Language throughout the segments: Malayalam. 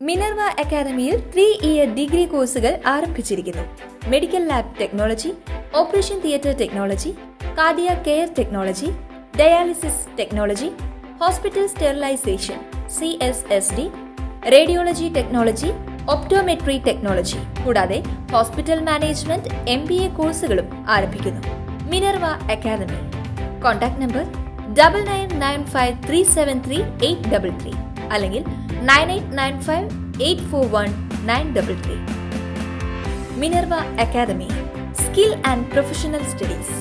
മിനർവ അക്കാദമിയിൽ 3-ഇയർ ഡിഗ്രി കോഴ്സുകൾ ആരംഭിച്ചിരിക്കുന്നു. Medical lab technology, operation theatre technology, cardiac care technology, dialysis technology, hospital sterilisation (CSSD), radiology technology, optometry technology കൂടാതെ ഹോസ്പിറ്റൽ മാനേജ്മെന്റ് MBA കോഴ്സുകളും ആരംഭിക്കുന്നു. Minerva academy. കോൺടാക്ട് നമ്പർ 9995373833 അല്ലെങ്കിൽ 9895841933. Minerva academy, skill and professional studies.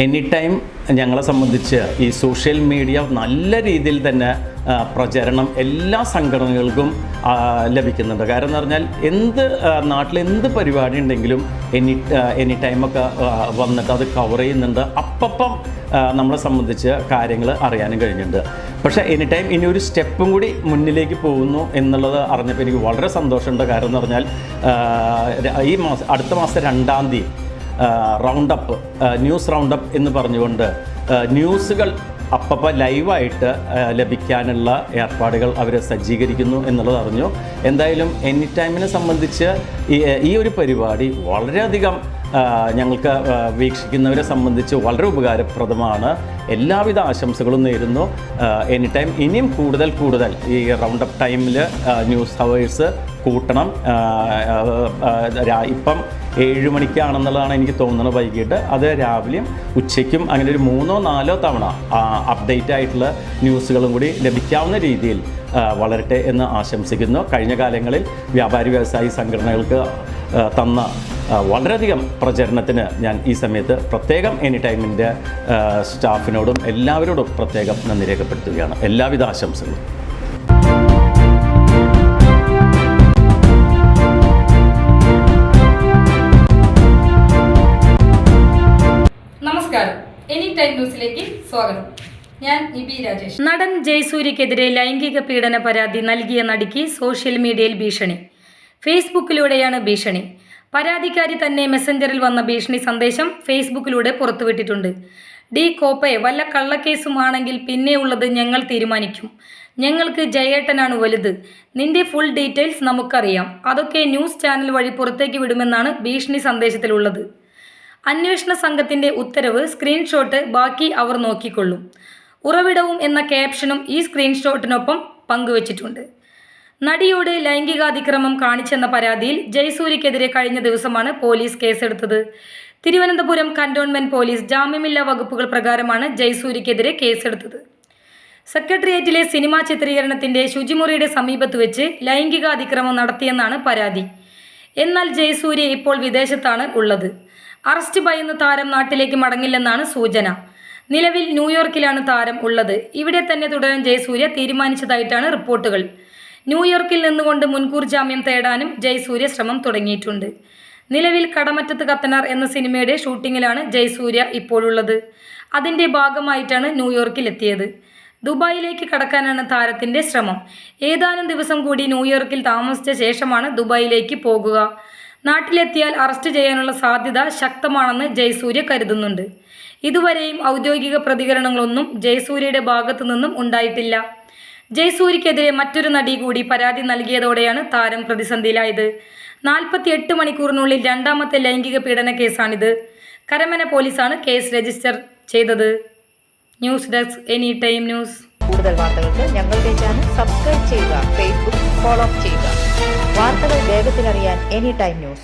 Any time ഞങ്ങളെ സംബന്ധിച്ച് ഈ സോഷ്യൽ മീഡിയ നല്ല രീതിയിൽ തന്നെ പ്രചരണം എല്ലാ സംഘടനകൾക്കും ലഭിക്കുന്നുണ്ട്. കാരണം എന്ന് പറഞ്ഞാൽ നാട്ടിലെന്ത് പരിപാടി ഉണ്ടെങ്കിലും എനി ടൈമൊക്കെ വന്നിട്ട് അത് കവർ ചെയ്യുന്നുണ്ട്. അപ്പം നമ്മളെ സംബന്ധിച്ച് കാര്യങ്ങൾ അറിയാനും കഴിഞ്ഞിട്ടുണ്ട്. പക്ഷേ എനി ടൈം ഇനി ഒരു സ്റ്റെപ്പും കൂടി മുന്നിലേക്ക് പോകുന്നു എന്നുള്ളത് അറിഞ്ഞപ്പോൾ എനിക്ക് വളരെ സന്തോഷമുണ്ട്. കാരണം എന്ന് പറഞ്ഞാൽ അടുത്ത മാസം 2-ാം തീയതി റൗണ്ടപ്പ്, ന്യൂസ് റൗണ്ടപ്പ് എന്ന് പറഞ്ഞുകൊണ്ട് ന്യൂസുകൾ അപ്പം ലൈവായിട്ട് ലഭിക്കാനുള്ള ഏർപ്പാടുകൾ അവർ സജ്ജീകരിക്കുന്നു എന്നുള്ളത് അറിഞ്ഞു. എന്തായാലും എനി ടൈമിനെ സംബന്ധിച്ച് ഈ ഒരു പരിപാടി വളരെയധികം ഞങ്ങൾക്ക് വീക്ഷിക്കുന്നവരെ സംബന്ധിച്ച് വളരെ ഉപകാരപ്രദമാണ്. എല്ലാവിധ ആശംസകളും നേരുന്നു. എനി ടൈം ഇനിയും കൂടുതൽ ഈ റൗണ്ടപ്പ് ടൈമിൽ ന്യൂസ് ഹവേഴ്സ് കൂട്ടണം. ഇപ്പം 7 മണിക്കാണെന്നുള്ളതാണ് എനിക്ക് തോന്നുന്നത് വൈകിട്ട്. അത് രാവിലെയും ഉച്ചയ്ക്കും അങ്ങനെ ഒരു 3-4 തവണ അപ്ഡേറ്റ് ആയിട്ടുള്ള ന്യൂസുകളും കൂടി ലഭിക്കാവുന്ന രീതിയിൽ വളരട്ടെ എന്ന് ആശംസിക്കുന്നു. കഴിഞ്ഞ കാലങ്ങളിൽ വ്യാപാരി വ്യവസായി സംഘടനകൾക്ക് തന്ന വളരെയധികം പ്രചരണത്തിന് ഞാൻ ഈ സമയത്ത് പ്രത്യേകം എനി ടൈമിൻ്റെ സ്റ്റാഫിനോടും എല്ലാവരോടും പ്രത്യേകം നന്ദി രേഖപ്പെടുത്തുകയാണ്. എല്ലാവിധ ആശംസകളും. എനി ടൈം ന്യൂസിലേക്ക് സ്വാഗതം. ഞാൻ നിബി രാജേഷ്. നടൻ ജയസൂര്യക്കെതിരെ ലൈംഗിക പീഡന പരാതി നൽകിയ നടിക്ക് സോഷ്യൽ മീഡിയയിൽ ഭീഷണി. ഫേസ്ബുക്കിലൂടെയാണ് ഭീഷണി. പരാതിക്കാരി തന്നെ മെസ്സഞ്ചറിൽ വന്ന ഭീഷണി സന്ദേശം ഫേസ്ബുക്കിലൂടെ പുറത്തുവിട്ടിട്ടുണ്ട്. ഡി കോപ്പയെ, വല്ല കള്ളക്കേസും ആണെങ്കിൽ പിന്നെ ഉള്ളത് ഞങ്ങൾ തീരുമാനിക്കും. ഞങ്ങൾക്ക് ജയേട്ടനാണ് വലുത്. നിന്റെ ഫുൾ ഡീറ്റെയിൽസ് നമുക്കറിയാം. അതൊക്കെ ന്യൂസ് ചാനൽ വഴി പുറത്തേക്ക് വിടുമെന്നാണ് ഭീഷണി സന്ദേശത്തിലുള്ളത്. അന്വേഷണ സംഘത്തിന്റെ ഉത്തരവ് സ്ക്രീൻഷോട്ട് ബാക്കി അവർ നോക്കിക്കൊള്ളും. ഉറവിടവും എന്ന ക്യാപ്ഷനും ഈ സ്ക്രീൻഷോട്ടിനൊപ്പം പങ്കുവച്ചിട്ടുണ്ട്. നടിയോട് ലൈംഗികാതിക്രമം കാണിച്ചെന്ന പരാതിയിൽ ജയസൂര്യക്കെതിരെ കഴിഞ്ഞ ദിവസമാണ് പോലീസ് കേസെടുത്തത്. തിരുവനന്തപുരം കന്റോൺമെന്റ് പോലീസ് ജാമ്യമില്ലാ വകുപ്പുകൾ പ്രകാരമാണ് ജയസൂര്യക്കെതിരെ കേസെടുത്തത്. സെക്രട്ടേറിയറ്റിലെ സിനിമാ ചിത്രീകരണത്തിന്റെ ശുചിമുറിയുടെ സമീപത്ത് വെച്ച് ലൈംഗികാതിക്രമം നടത്തിയെന്നാണ് പരാതി. എന്നാൽ ജയസൂര്യ ഇപ്പോൾ വിദേശത്താണ് ഉള്ളത്. അറസ്റ്റ് ഭയന്ന് താരം നാട്ടിലേക്ക് മടങ്ങില്ലെന്നാണ് സൂചന. നിലവിൽ ന്യൂയോർക്കിലാണ് താരം ഉള്ളത്. ഇവിടെ തന്നെ തുടരാൻ ജയസൂര്യ തീരുമാനിച്ചതായിട്ടാണ് റിപ്പോർട്ടുകൾ. ന്യൂയോർക്കിൽ നിന്നുകൊണ്ട് മുൻകൂർ ജാമ്യം തേടാനും ജയസൂര്യ ശ്രമം തുടങ്ങിയിട്ടുണ്ട്. നിലവിൽ കടമറ്റത്ത് കത്തനാർ എന്ന സിനിമയുടെ ഷൂട്ടിങ്ങിലാണ് ജയസൂര്യ ഇപ്പോഴുള്ളത്. അതിൻ്റെ ഭാഗമായിട്ടാണ് ന്യൂയോർക്കിൽ എത്തിയത്. ദുബായിലേക്ക് കടക്കാനാണ് താരത്തിൻ്റെ ശ്രമം. ഏതാനും ദിവസം കൂടി ന്യൂയോർക്കിൽ താമസിച്ച ശേഷമാണ് ദുബായിലേക്ക് പോകുക. നാട്ടിലെത്തിയാൽ അറസ്റ്റ് ചെയ്യാനുള്ള സാധ്യത ശക്തമാണെന്ന് ജയസൂര്യ കരുതുന്നുണ്ട്. ഇതുവരെയും ഔദ്യോഗിക പ്രതികരണങ്ങളൊന്നും ജയസൂര്യയുടെ ഭാഗത്തു നിന്നും ഉണ്ടായിട്ടില്ല. ജയസൂര്യക്കെതിരെ മറ്റൊരു നടി കൂടി പരാതി നൽകിയതോടെയാണ് താരം പ്രതിസന്ധിയിലായത്. 48 മണിക്കൂറിനുള്ളിൽ 2ാമത്തെ ലൈംഗിക പീഡന കേസാണിത്. കരമന പോലീസാണ് കേസ് രജിസ്റ്റർ ചെയ്തത്. News desk any time news. കൂടുതൽ വാർത്തകൾക്ക് ഞങ്ങളുടെ ചാനൽ സബ്സ്ക്രൈബ് ചെയ്യുക, ഫേസ്ബുക്ക് ഫോളോ ചെയ്യുക. വാർത്തകൾ വേഗത്തിലറിയാൻ എനി ടൈം ന്യൂസ്.